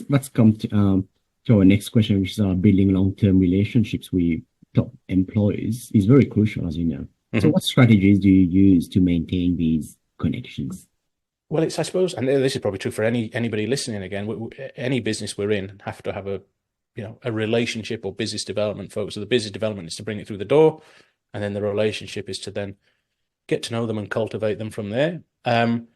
Let's come to our next question, which is building long-term relationships with top employees is very crucial, as you know. So, Mhm. what strategies do you use to maintain these connections? Well, it's, I suppose, and this is probably true for anybody listening again, any business we're in have to have a relationship or business development focus. So the business development is to bring it through the door, and then the relationship is to then get to know them and cultivate them from there. And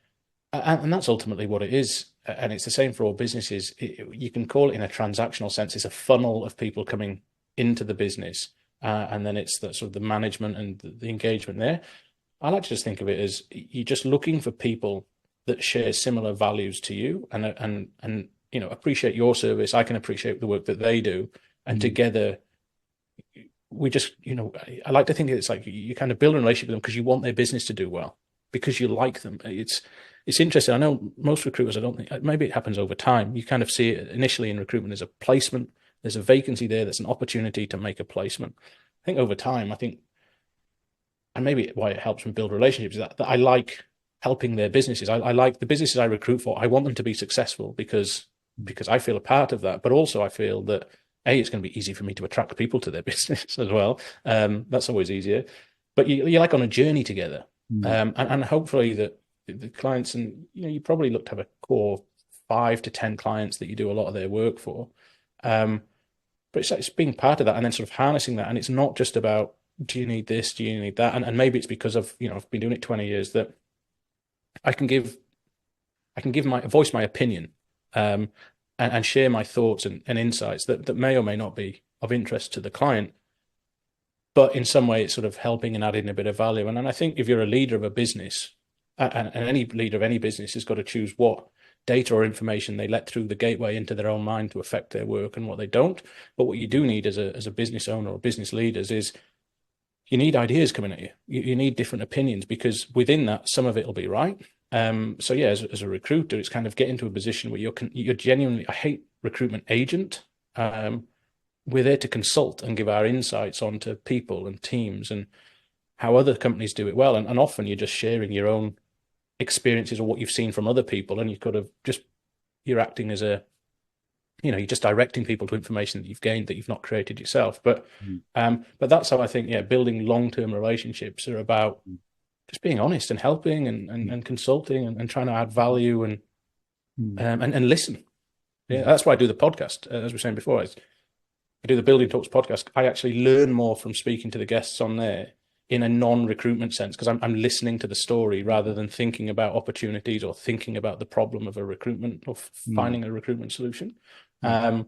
that's ultimately what it is. And it's the same for all businesses. You can call it in a transactional sense. It's a funnel of people coming into the business, and then it's the sort of the management and the engagement there. I like to just think of it as you're just looking for people that share similar values to you and appreciate your service. I can appreciate the work that they do, and Mm, together we just I like to think it's like you kind of build a relationship with them because you want their business to do well because you like them. It's interesting. I know most recruiters, I don't think, maybe it happens over time. You kind of see it initially in recruitment as a placement. There's a vacancy there. There's an opportunity to make a placement. I think over time, and maybe why it helps me build relationships is that I like helping their businesses. I like the businesses I recruit for. I want them to be successful because I feel a part of that, but also I feel that it's going to be easy for me to attract people to their business as well. That's always easier. But you're like on a journey together, mm, and hopefully that the clients, and you probably look to have a core 5 to 10 clients that you do a lot of their work for. Um, but it's being part of that and then sort of harnessing that. And it's not just about, do you need this? Do you need that? And maybe it's because I've been doing it 20 years that I can give, I can give my voice, my opinion, um, and share my thoughts and insights that may or may not be of interest to the client. But in some way, it's sort of helping and adding a bit of value. And I think if you're a leader of a business, and any leader of any business has got to choose what data or information they let through the gateway into their own mind to affect their work and what they don't. But what you do need as a business owner or business leaders is you need ideas coming at you. You need different opinions because within that, some of it will be right. So yeah, as a recruiter, it's kind of get into a position where you're genuinely. I hate recruitment agent. We're there to consult and give our insights onto people and teams and how other companies do it well. And often you're just sharing your own experiences or what you've seen from other people, and you could have just you're acting as you're just directing people to information that you've gained that you've not created yourself. mm, But that's how I think, yeah, building long-term relationships are about mm, just being honest and helping and consulting and trying to add value mm, and listen. Yeah, mm, that's why I do the podcast. As we were saying before, I do the Building Talks podcast. I actually learn more from speaking to the guests on there in a non-recruitment sense because I'm listening to the story rather than thinking about opportunities or thinking about the problem of a recruitment or mm, finding a recruitment solution. mm, Um,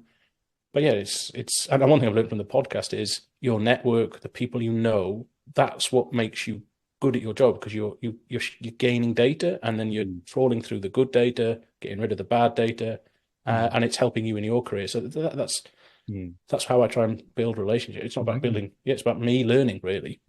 but yeah, it's and one thing I've learned from the podcast is your network, the people you know, that's what makes you good at your job because you're gaining data and then you're mm, trawling through the good data, getting rid of the bad data, mm, and it's helping you in your career. So that's mm. that's how I try and build relationships. It's not about Right. building, yeah, it's about me learning really.